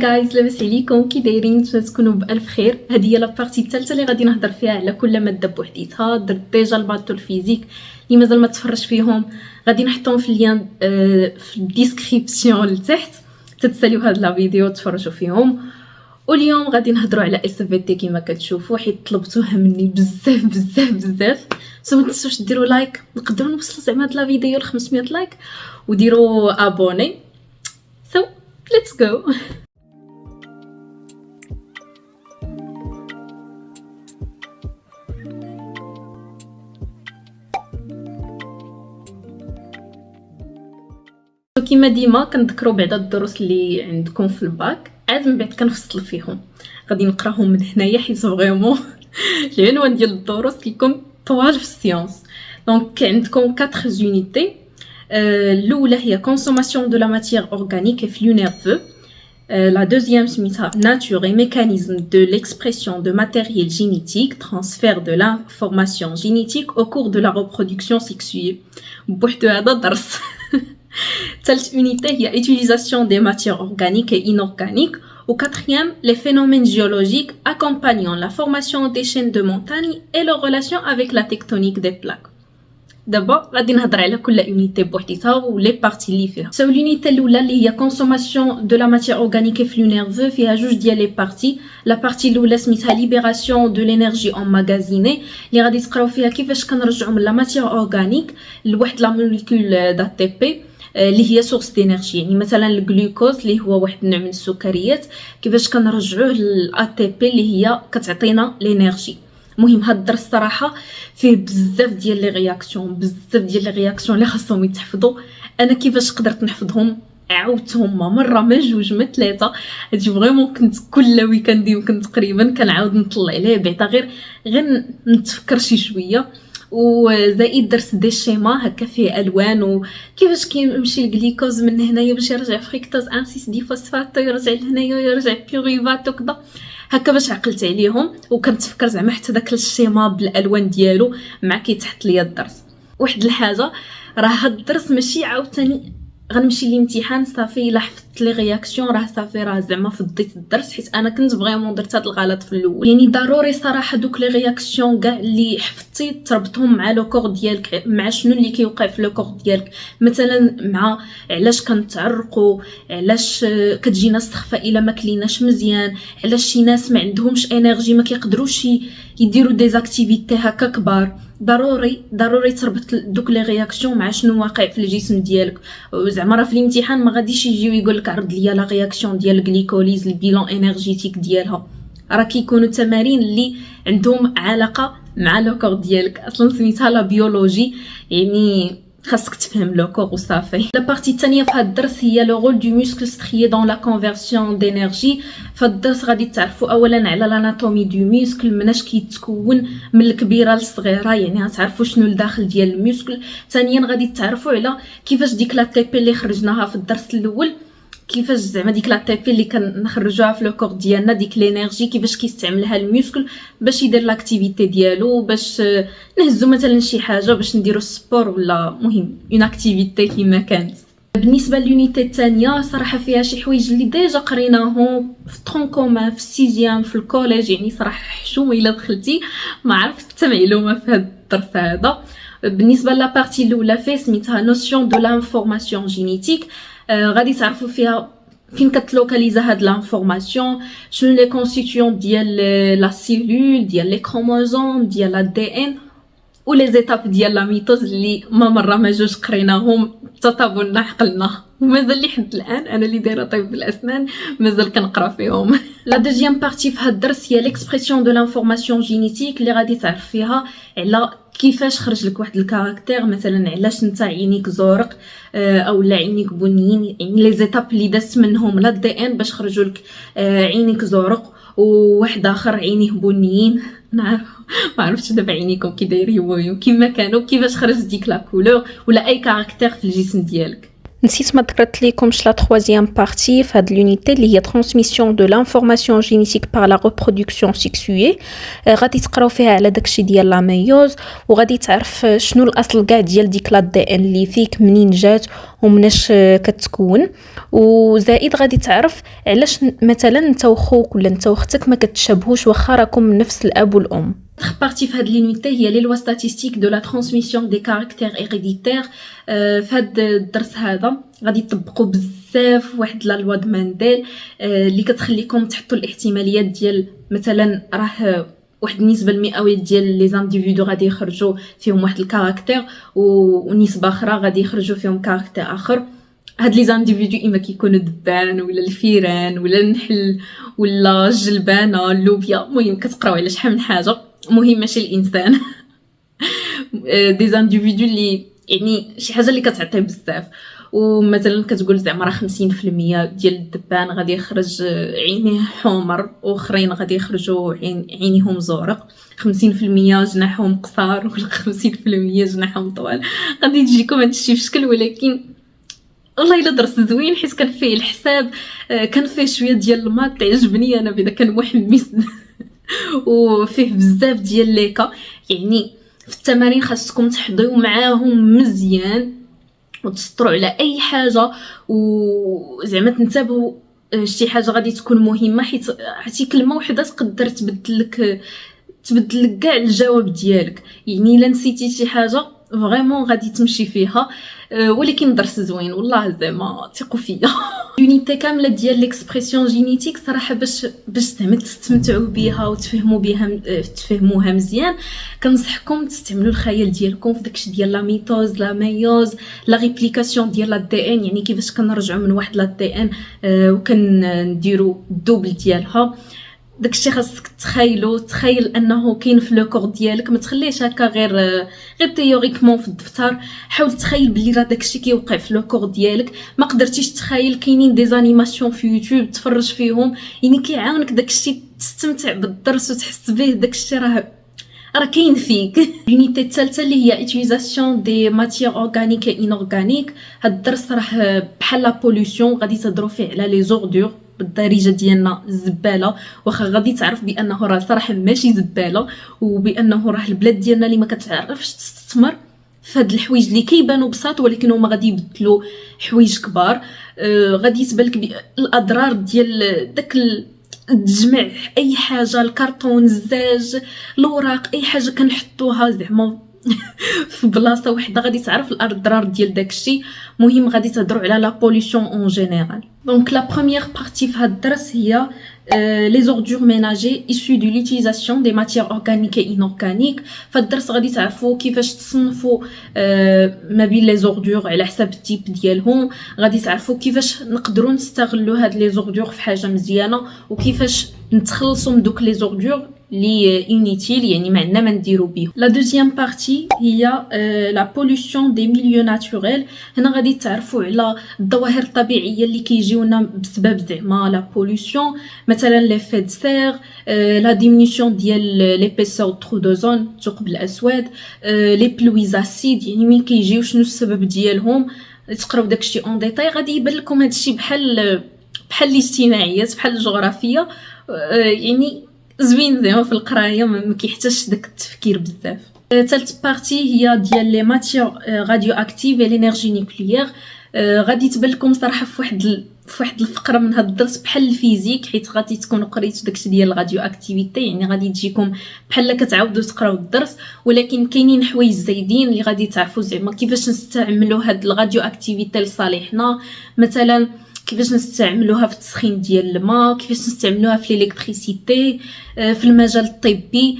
جايز، لاباس عليكم؟ كي دايرين؟ نتمنى تكونوا بالف خير. هذه هي لابارتي الثالثه اللي غادي نهضر فيها على كل ماده بوحديتها. درت ديجا الماتو الفيزيك، اللي مازال ما تفرج فيهم غادي نحطهم في اللين في الديسكريبسيون لتحت، تتساليو هاد لا فيديو تفرجوا فيهم. واليوم غادي نهضروا على اس في تي كما كتشوفوا، حيت طلبتوها مني بزاف بزاف بزاف. سو ما تنسوش ديروا لايك، نقدروا نوصلوا زعما هاد لا فيديو ل 500 لايك، وديروا ابوني. So let's go. كيما ديما كنذكروا بعدا الدروس اللي عندكم في الباك، عاد من بعد كنفصل فيهم. غادي نقراهم من هنايا حيت فريمون العنوان ديال الدروس كيكون طوال في السيونس. دونك عندكم 4 زونيتي. الاولى هي consommation de la matière organique et flux nerveux. La deuxième سميتها nature et mécanisme de l'expression de matériel génétique, transfert de l'information génétique au cours de la reproduction sexuée. بوحدو هذا درس. ثالث unité هي utilisation des matières organiques et inorganiques. Au quatrième, les phénomènes géologiques accompagnant la formation des chaînes de montagne et leur relation avec la tectonique des plaques. دابا غادي نهضر على كل يونيتي بوحديتها ولي بارتي اللي فيها. سو اليونيتي الاولى اللي هي كونسوماسيون دو لا ماتيير اورغانيك اي فلو نيرفو، فيها جوج ديال لي بارتي. لا بارتي الاولى سميتها ليبراسيون دو لينيرجي اون ماغازيني، اللي غادي تقراو فيها كيفاش كنرجعوا من لا ماتيير اورغانيك لواحد لا موليكول دا تي بي اللي هي سورس دينيرجي. يعني مثلا الجلوكوز اللي هو واحد النوع من السكريات، كيفاش كنرجعوه للاي تي بي اللي هي كتعطينا لينيرجي. مهم هاد الدرس صراحه فيه بزاف ديال لي رياكسيون، اللي خاصهم يتحفظوا. انا كيفاش قدرت نحفظهم عاودتهم مره ما جوج ما ثلاثه. هادشي فريمون كنت كل ويكاند يمكن تقريبا كنعاود نطلع عليه بعدا غير نتفكر شي شويه. وزائد درس دي شيما هكا فيه الوان، وكيفاش كيمشي الجليكوز من هنايا باش يرجع فريكتوز انسيس دي فوسفات، يرجع لهنايا ويرجع بيوريفات وكذا هكا باش عقلت عليهم. وكنتفكر زعما حتى داك الشيما بالالوان ديالو مع كيتحط ليا الدرس. واحد الحاجه، راه هاد الدرس ماشي عاوتاني غنمشي للامتحان صافي الا حفظت لي رياكسيون راه صافي، راه زعما فضيت الدرس، حيت انا كنت فريمون درت هاد الغلط في الاول. يعني ضروري صراحه دوك لي رياكسيون كاع اللي حفظتي تربطهم مع لو كور ديالك، مع شنو اللي كيوقع في لو كور ديالك. مثلا مع علاش كنتعرقوا، علاش كتجينا السخفه الا ما كليناش مزيان، علاش شي ناس ما عندهمش انرجي ما كيقدروش يديروا ديزاكتيفيتي هكا كبار. ضروري تربط دوك لي رياكسيون مع شنو واقع في الجسم ديالك. زعما راه في الامتحان ما غاديش يجيو يقول لك عرض ليا لا رياكسيون ديال الجليكوليز، البيلون انرجيتيك ديالها. راه كيكونوا تمارين اللي عندهم علاقه مع لو كور ديالك، اصلا سميتها لا بيولوجي، يعني خاصك تفهم لو كور وصافي. لا بارتي الثانيه في هذا الدرس هي لو رول دو موسكل ستريي دون لا كونفيرسيون دينيرجي. فالدرس غادي تعرفوا اولا على لاناتومي دو موسكل، مناش كيتكون من الكبيره للصغيره، يعني غتعرفوا شنو الداخل ديال الموسكل. ثانيا غادي تعرفوا على كيفاش ديك لا تي بي اللي خرجناها في الدرس الاول، كيفاش زعما ديك لا تي بي اللي كنخرجوها في لو كور ديالنا، ديك لينيرجي كيفاش كيستعملها الموسكل باش يدير لاكتيفيتي ديالو، باش نهزو مثلا شي حاجه، باش نديرو السبور ولا مهم اون اكتيفيتي كيما كانت. بالنسبه لليونيتي الثانيه صراحه فيها شي حوايج اللي ديجا قريناهم في طرون كومان في السيزيام في الكوليج، يعني صراحه حشومه الا دخلتي ما عرفت حتى معلومه في هذا الدرس هذا. بالنسبه لا بارتي الاولى فيه سميتها نوسيون دو لانفورماسيون جينيتيك. غادي تعرفوا فيها فين كتلوكاليزا هاد لانفورماسيون، شنو لي كونستيتيون ديال لا سيلول، ديال لي كروموزوم، ديال لا دي ان، ولي زيتاب ديال لا ميتوز اللي مره ما جوج قريناهم تطابلنا عقلنا. ومازال لي حد الان انا اللي دايره طب بالاسنان مازال كنقرا فيهم. لا دوزيام بارتي في هاد الدرس هي ليكسبرسيون دو لانفورماسيون جينيتيك، اللي غادي تعرف فيها على كيفاش خرج لك واحد الكاركتير، مثلا علاش انت عينيك زورق او لا عينيك بنيين، يعني لي زيتاب اللي دازت منهم لا دي ان باش خرجوا لك عينيك زورق، وواحد اخر عينيه بنيين. نعرف ما عرفتش دابا عينيكم كي دايرين كيما كانوا، كيفاش خرجت ديك لا كولور ولا اي كاركتير في الجسم ديالك. نسيت ما ذكرت لكمش لا troisième partie في هاد l'unité اللي هي transmission de l'information génétique par la reproduction sexuée. غادي تقراو فيها على داكشي ديال لا ميوز، وغادي تعرف شنو الاصل كاع ديال ديك لا دي ان اللي فيك، منين جات ومناش كتكون. وزائد غادي تعرف علاش مثلا انت وخوك ولا انت وختك ما كتشابهوش واخا راكم من نفس الاب والام. partie في هاد l'unité هي les lois statistiques de la transmission des caractères héréditaires. في هاد الدرس هذا غادي تطبقوا بزاف واحد لا لوا د مانديل اللي كتخليكم تحطوا الاحتماليات ديال مثلا راه واحد النسبه المئويه ديال لي زانديفيدو غادي يخرجوا فيهم واحد الكاركتير ونسبه اخرى غادي يخرجوا فيهم كاركتير اخر. هاد لي زانديفيدو اما كيكونوا دبان ولا الفيران ولا النحل ولا الجلبانه اللوبيا، المهم كتقراو على شحال من حاجه، مهم ماشي الانسان. دي زانديفيدو اللي يعني شي حاجه اللي كتعطي بزاف، ومثلا كتقول زعما راه 50% ديال الدبان غادي يخرج عينيه حمر، واخرين غادي يخرجوا عينيهم زرق، 50% جناحهم قصار ولا 50% جناحهم طوال. غادي تجيكم هادشي في شكل، ولكن والله الا درس زوين حيت كان فيه الحساب، كان فيه شويه ديال المات تعجبني انا، بدا كان محمس وفيه بزاف ديال ليكا. يعني في التمارين خاصكم تحضيو معاهم مزيان وتسطروا على اي حاجه، وزعما تنتبهوا شي حاجه غادي تكون مهمه، حيت عرفتي كلمه وحده تقدر تبدل لك كاع الجواب ديالك. يعني الا نسيتي شي حاجه فريمون غادي تمشي فيها، ولكن درس زوين والله زعما ثقوا فيا. يونيتي كامله ديال ليكسبرسيون جينيتيك صراحه باش زعما تستمتعوا بها وتفهموها مزيان، كنصحكم تستعملوا الخيال ديالكم في داكشي ديال لا ميتوز لا ميوز لا ريبليكاسيون ديال لا دي ان، يعني كيفاش كنرجعوا من واحد لا دي ان وكنديروا الدوبل ديالها. داكشي خاصك تخيل انه كاين في لو كور ديالك، ما تخليهش هكا غير تيوريكمون في الدفتر. حاول تخيل بلي راه داكشي كيوقع في لو كور ديالك. ما قدرتيش تخيل، كاينين دي زانيماسيون في يوتيوب تفرج فيهم، يعني كيعاونك داكشي تستمتع بالدرس وتحس به، داكشي راه كاين فيك. اليونيتي الثالثه اللي هي utilisation دي ماتيير اورغانيك اي انورغانيك. هاد الدرس راه بحال لا بوليوشن، غادي تهضروا فيه على لي زوردور بالدارجه ديالنا الزباله، واخا غادي تعرف بانه راه صراحه ماشي زباله، وبانه راه البلاد ديالنا اللي ما كتعرفش تستثمر في هاد الحوايج اللي كيبانوا بساط ولكن هما غادي يبدلوا حوايج كبار. غادي تبان لك الاضرار ديال داك تجمع اي حاجه، الكرتون الزاج الوراق اي حاجه كنحطوها زعما في بلاصه وحده، غادي تعرف الاضرار ديال داكشي. مهم غادي تهضروا على لا بوليوشن اون جينيرال. دونك لا بروميير بارتي في هذا الدرس هي لي زوردور ميناجي ايسو دو لوتيليزاسيون دي ماتيير اورغانيك اي انورغانيك. فالدرس غادي تعرفوا كيفاش تصنفوا ما بين لي زوردور على حساب التيب ديالهم، غادي تعرفوا كيفاش نقدروا نستغلوا هاد لي زوردور في حاجه مزيانه، وكيفاش نتخلصوا من دوك لي زوردور لي انيتيل يعني ما عندنا ما نديرو بيه. لا دوزيام بارتي هي لا بوليوشن دي ميليو ناتوريل. هنا غادي تعرفوا على الظواهر الطبيعيه اللي كيجيونا بسبب زعما لا بوليوشن، مثلا لي فيد سير، لا ديمينيسيون ديال ليبيسور ترو دوزون الثقب الاسود، لي بلويزاسيد يعني مين كيجيو شنو السبب ديالهم. تقراو داكشي اون ديتاي، غادي يبان لكم هادشي بحال الاجتماعيات بحال الجغرافيا، يعني زوين زعما في القرايه ما كيحتاجش داك التفكير بزاف. ثالث بارتي هي ديال لي ماتيير راديو اكتيف اي لينيرجي نيوكليير. غادي تبان لكم صراحه في واحد الفقره من هذا الدرس بحال الفيزيك، حيت غادي تكونوا قريتوا داكشي ديال الراديو اكتيفيتي، يعني غادي تجيكم بحال كتعاودوا تقراو الدرس، ولكن كاينين حوايج زايدين اللي غادي تعرفوا زعما كيفاش نستعملوا هاد الراديو اكتيفيتي لصالحنا. مثلا كيفاش نستعملوها في التسخين ديال الماء، كيفاش نستعملوها في الالكتريسيتي، في المجال الطبي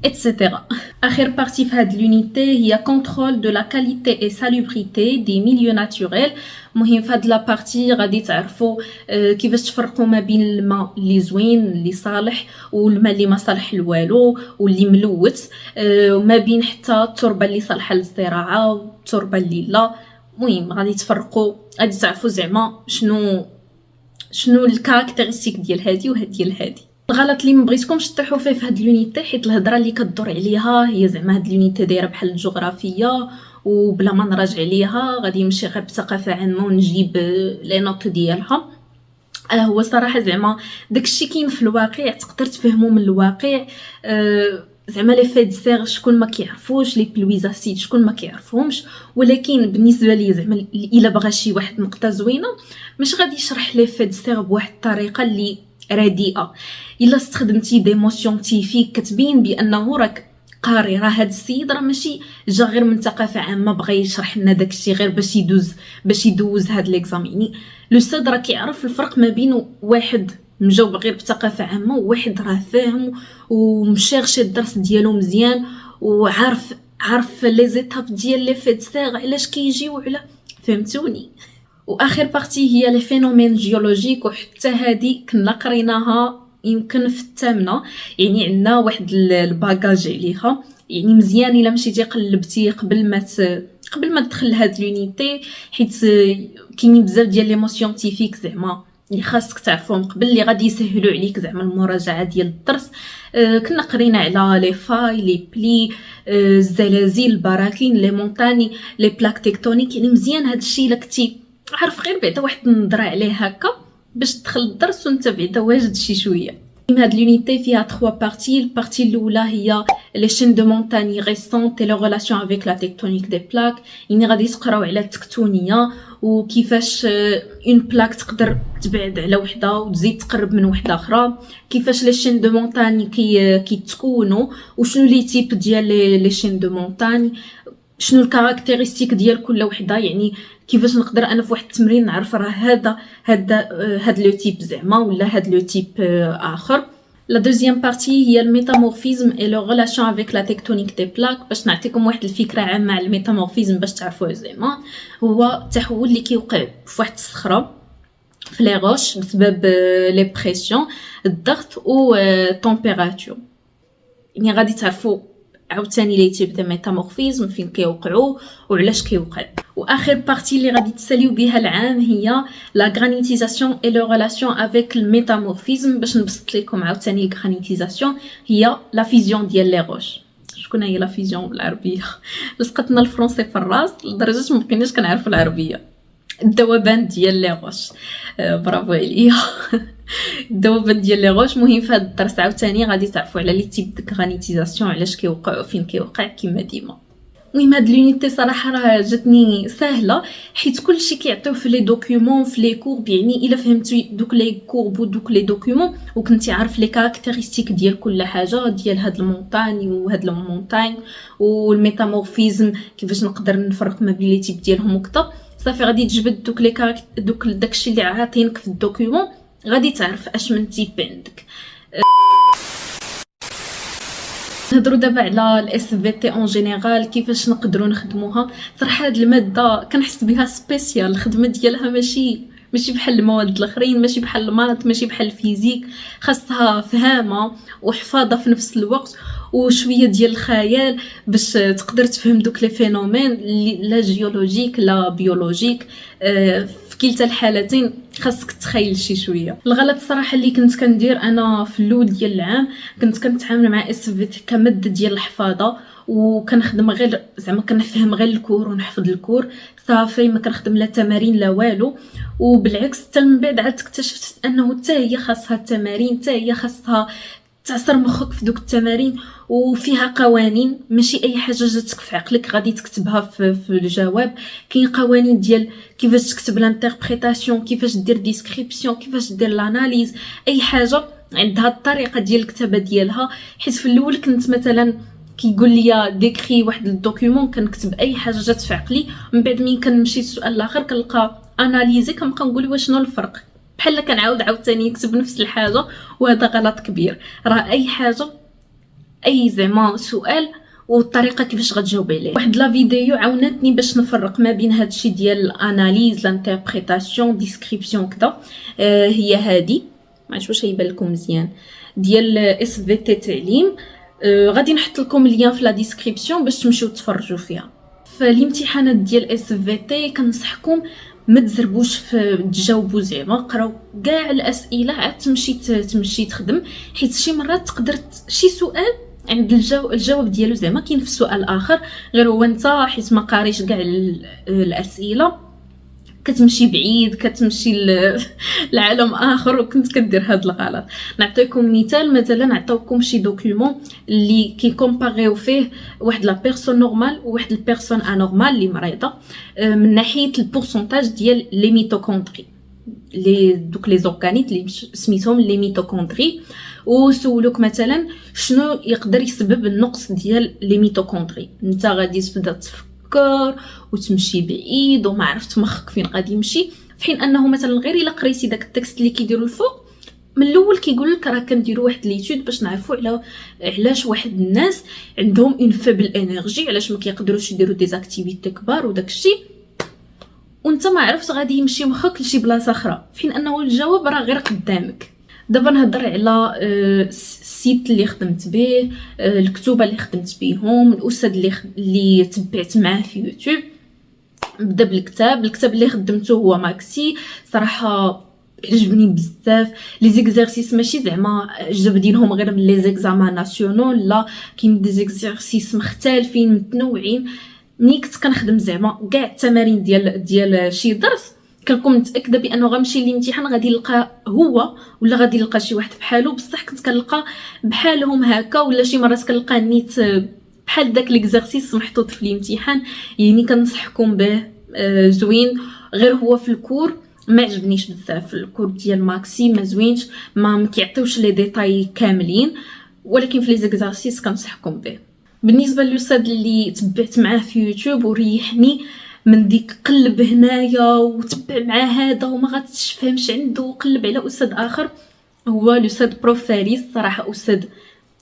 etc. اخر بارتي في هاد لونيتي هي كونترول دو لا كاليتي اي سالوبريتي دي ميليو ناتوريل. مهم في هاد لا بارتي غادي تعرفوا كيفاش تفرقوا ما بين الماء اللي زوين اللي صالح والماء اللي ما صالح لوالو واللي ملوث، وما بين حتى التربه اللي صالحه للزراعه والتربه اللي لا. مهم غادي تفرقوا، غادي تعرفوا زعما شنو الكاركتيرستيك ديال هادي وهاد ديال هادي. الغلط اللي ما بغيتكمش تطيحوا فيه في هاد لونيتي، حيت الهضره اللي كدور عليها هي زعما هاد لونيتي دايره بحال الجغرافيه، وبلا ما نراجع عليها غادي نمشي غير بثقافه عامه ونجيب لي نوت ديالها. هو صراحه زعما داكشي كاين في الواقع، تقدر تفهمو من الواقع. زعما لي فيد سير شكون ما كيعرفوش، لي بلويزاسيد شكون ما كيعرفهمش، ولكن بالنسبه لي زعما الا بغى شي واحد نقطه زوينه مش غادي يشرح لي فيد سير بواحد الطريقه اللي رديئه. الا استخدمتي دي مو سيانتيفيك كتبين بانه راك قاري، راه هاد السيد راه ماشي جا غير من ثقافه عامه بغى يشرح لنا داكشي غير باش يدوز هاد ليكزام. يعني لو سيد راه كيعرف الفرق ما بين واحد مجاوب غير بثقافه عامه وواحد راه فاهم ومشارش الدرس ديالو مزيان وعارف لي زيتاب ديال لي فيد سير علاش كيجيو على، فهمتوني. واخر بارتي هي لي فينومين جيولوجيك، وحتى هذه كنا قريناها يمكن في الثامنه. يعني عندنا واحد الباجاج عليها، يعني مزيان الا مشيتي قلبتي قبل ما تدخل لهاد لونيتي، حيت كاينين بزاف ديال لي مو سيانتيفيك زعما اللي خاصك تعرفهم قبل، اللي غادي يسهلوا عليك زعما المراجعه ديال الدرس. كنا قرينا على لي فاي، لي بلي، الزلازل، البراكين، لي مونتاني، لي بلاك تيكتونيك. يعني مزيان هذا الشيء الا كنتي عارف غير بعدا واحد النظره عليه هكا باش تدخل الدرس وانت بعدا واجد شي شويه. هاد لونيتي فيها 3 بارتي. البارتي الاولى هي لي شين دو مونتاني ريسونت اي لو ريلاسيون افيك لا تيكتونيك دي بلاك. يعني غادي تقراو على التكتونيه وكيفاش اون بلاك تقدر تبعد على وحده وتزيد تقرب من وحده اخرى، كيفاش لي شين دو مونتاني كيتكونوا وشنو لي تيب ديال لي شين دو مونتاني، شنو الكاركتيرستيك ديال كل وحده. يعني كيفاش نقدر انا في واحد التمرين نعرف راه هذا لو تيب زعما ولا هذا لو تيب اخر. لا دوزيام بارتي هي الميتامورفيزم اي لو ريلاسيون افيك لا تيكتونيك دي بلاك. باش نعطيكم واحد الفكره عامه على الميتامورفيزم باش تعرفوه زعما، هو التحول اللي كيوقع في واحد الصخره في لي روش بسبب لي بريسيون، الضغط و تمبيراتور. يعني غادي تعرفوا عاوتاني لي تيب دو ميتامورفيزم فين كيوقعوا وعلاش كيوقع. واخر بارتي اللي غادي تساليو بها العام هي لا غرانيتيزاسيون اي لو ريلاسيون افيك الميتامورفيزم. باش نبسط لكم عاوتاني الغرانيتيزاسيون هي لا فيزيون ديال لي روش. شكون هي لا فيزيون بالعربيه؟ لصقتنا الفرنسي في الراس لدرجه ما بقيناش كنعرفوا العربيه. الذوبان ديال لي روش، برافو عليا. الذوبان ديال لي روش مهم في هذا الدرس. عاوتاني غادي تعرفوا على لي تيب دو غرانيتيزاسيون علاش كيوقع وفين كيوقع كما ديما. المهم هاد لونيتي صراحه راه جاتني سهله، حيت كلشي كيعطيو في لي دوكيومون في لي كورب. يعني الا فهمتي دوك لي كورب ودوك لي دوكيومون وكنتي عارف لي كاركتيرستيك ديال كل حاجه، ديال هاد المونطاني وهاد المونطاين والميتامورفيزم كيفاش نقدر نفرق ما بين لي تيب ديالهم وكذا، صافي غادي تجبد دوك داكشي اللي عاطينك في الدوكيومون، غادي تعرف اش من تيب عندك. نهضروا دابا على الاس في تي اون جينيرال، كيفاش نقدروا نخدموها. صراحه هاد الماده كنحس بها سبيسيال، الخدمه ديالها ماشي بحال المواد الاخرين، ماشي بحال المات، ماشي بحال الفيزيك. خاصها فهامه وحفاظه في نفس الوقت وشويه ديال الخيال باش تقدر تفهم دوك لي فينومين لا جيولوجيك لا بيولوجيك. في كلتا الحالتين خاصك تخيل شي شويه. الغلط صراحه اللي كنت كندير انا في الاول ديال العام، كنت كنتعامل مع اس في تي كماده ديال الحفاظه، وكنخدم غير زعما كنفهم غير الكور ونحفظ الكور صافي، ما كنخدم لا تمارين لا والو. وبالعكس حتى من بعد عاد اكتشفت انه حتى هي خاصها التمارين، حتى هي خاصها تعصر مخك في دوك التمارين، وفيها قوانين. ماشي اي حاجه جاتك في عقلك غادي تكتبها في الجواب. كاين قوانين ديال كيفاش تكتب لانتربريتاسيون، كيفاش دير ديسكريبسيون، كيفاش دير لاناليز. اي حاجه عندها الطريقه ديال الكتابه ديالها. حيت في الاول كنت مثلا كيقول لي ديكري واحد الدوكيومون كنكتب اي حاجه جات في عقلي، من بعد مين كنمشي السؤال الاخر كنلقى اناليزي كنبقى نقول واش شنو الفرق، بحال كنعاود عاوتاني نكتب نفس الحاجه. وهذا غلط كبير. راه اي حاجه اي زعما سؤال والطريقه كيفاش غتجاوبي عليه. واحد لا فيديو عاونتني باش نفرق ما بين هادشي ديال الاناليز لانتربريتاسيون ديسكريبسيون كذا. هي هادي ما عرفتش واش يبان لكم مزيان ديال اس في تي تعليم. غادي نحط لكم اللين في لا ديسكريبسيون باش تمشيو تفرجوا فيها. فالامتحانات ديال اس في تي كنصحكم ما تزربوش في تجاوبوا، زعما قراو كاع الاسئله عاد تمشي تخدم، حيت شي مرات تقدر شي سؤال عند الجواب ديالو زعما كاين في سؤال اخر، غير هو انت حيت ما قاريش كاع الاسئله كتمشي بعيد، كتمشي لعالم اخر وكنت كدير هاد الغلط. نعطيكم مثلا عطاوكم شي دوكيومون اللي كيكومباريو فيه واحد لا بيرسون نورمال وواحد البيرسون انورمال اللي مريضه من ناحيه البورسونتاج ديال لي ميتوكوندري، دوك لي زورغانيت اللي سميتهم لي ميتوكوندري، وسولوك مثلا شنو يقدر يسبب النقص ديال لي ميتوكوندري. انت غادي تبدا تفكر وتمشي بعيد وما عرفت مخك فين غادي يمشي، في حين انه مثلا غير الا قريتي داك التكست اللي كيديروا الفوق من الاول كيقول لك راه كنديروا واحد ليتود باش نعرفوا علاش واحد الناس عندهم اون فيبل انرجي، علاش ما كيقدروش يديروا ديزاكتيفيتي كبار وداكشي، وانت ما عرفت غادي يمشي مخك لشي بلاصه اخرى، في حين انه الجواب راه غير قدامك. دابا نهضر على السيت اللي خدمت به، الكتوبه اللي خدمت بهم، الاستاذ اللي تبعت معاه في يوتيوب. نبدا الكتاب اللي خدمته هو ماكسي، صراحه عجبني بزاف. لي زيكزارسيس ماشي زعما جاب دينهم غير من لي زيكزامان ناسيونال، لا كاين دي زيكزارسيس مختلفين متنوعين. ملي كنت كنخدم زعما كاع التمارين ديال شي درس كنكون متاكده بانه غنمشي للامتحان غادي نلقى هو ولا غادي نلقى شي واحد بحالو، بصح كنت كنلقى بحالهم هكا، ولا شي مرات كنلقى نيت بحال داك ليكزارسيس محطوط في الامتحان. يعني كنصحكم به، زوين. غير هو في الكور ما عجبنيش بزاف، الكور ديال ماكسي ما زوينش، ما كيعطيوش لي ديتاي كاملين، ولكن في لي زيكزارسيس كنصحكم به. بالنسبه للاستاذ اللي تبعت معاه في يوتيوب وريحني من ديك قلب هنايا وتبع مع هذا وما غاتفهمش عنده وقلب على استاذ اخر، هو الاستاذ بروف فارس. صراحه استاذ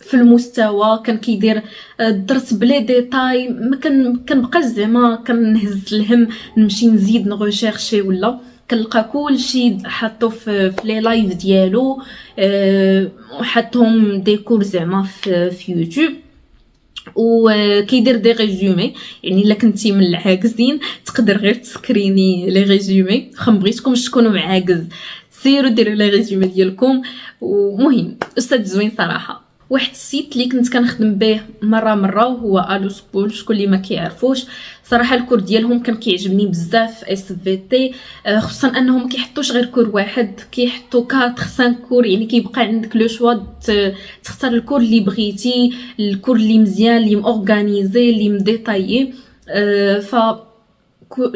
في المستوى، كان كيدير الدرس بلي ديتاي، ما كنبقاش زعما كنهز الهم نمشي نزيد نغوشيرشي، ولا كنلقى كلشي حاطو في لي لايف ديالو، وحطهم ديكور زعما في يوتيوب، وكيدير دي ريزومي. يعني الا كنتي من العاكزين تقدر غير تسكريني لي ريزومي، بغيتكم تكونوا معاكز سيروا ديروا لي ريزومي ديالكم. ومهم استاذ زوين صراحه. واحد السيت اللي كنت كنخدم به مره وهو الو سكول، شكون اللي ما كيعرفوش. صراحه الكور ديالهم كان كيعجبني بزاف اس في تي، خصوصا انهم كيحطوش غير كور واحد، كيحطوا 4 5 كور، يعني كيبقى عندك لو شوا تختار الكور اللي بغيتي، الكور اللي مزيان اللي مورغانيزي اللي مديتايي. ف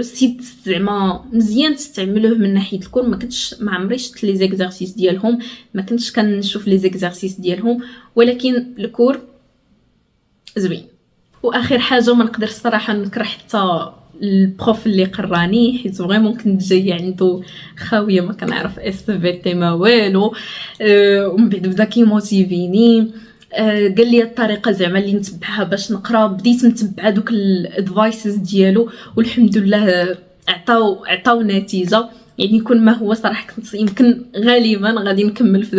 سيت زعما مزيان تستعملوه من ناحيه الكور. ما عمري شفت لي زيكزارسيس ديالهم، ما كنتش كنشوف لي زيكزارسيس ديالهم، ولكن الكور زوين. واخر حاجه ما نقدر الصراحه نكره حتى البروف اللي قراني، حيت فريمون كنت جايه عنده خاويه ما كنعرف اس في تي ما والو، ومن بعد بدا كيموتيفيني، قال لي الطريقه زعما اللي نتبعها باش نقرا، بديت نتبع دوك الادفايسز ديالو، والحمد لله عطاو نتيجه. يعني كل ما هو صراحه كنت يمكن غالبا غادي نكمل في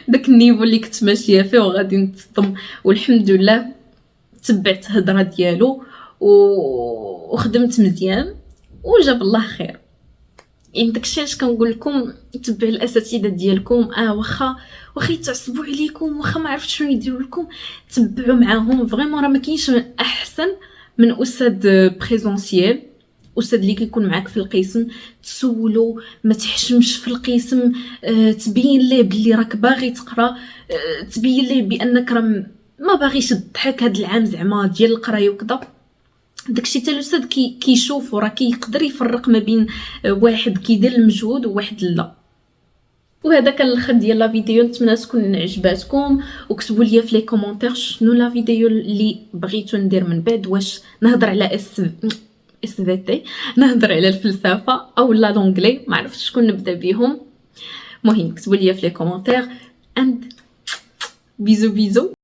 داك النيفو اللي كنت ماشيه فيه وغادي نتصدم، والحمد لله تبعت هضره ديالو وخدمت مزيان وجاب الله خير. يعني داكشي علاش كنقول لكم تبعوا الاساتذه ديالكم، واخا يتعصبوا عليكم، واخا ما عرفتش شنو يديروا لكم، تبعوا معاهم. فريمون راه ما كاينش احسن من استاذ بريزونسييل، استاذ اللي كيكون معاك في القسم، تسولو، ما تحشمش في القسم، تبين ليه بلي راك باغي تقرا، تبين ليه بانك راه ما باغيش تضحك هاد العام زعما ديال القرايه وكذا. داكشي حتى الاستاذ كيشوف وراه كيقدر يفرق ما بين واحد كيدير المجهود وواحد لا. وهذا كان الاخر ديال لا فيديو، نتمنى تكون عجباتكم، وكتبوا لي في لي كومونتير شنو لا فيديو اللي بغيتو ندير من بعد، واش نهضر على اس في تي، نهضر على الفلسفه او لا لونجلي، ما عرفتش شكون نبدا بهم. مهم كتبوا لي في لي كومونتير، اند بيزو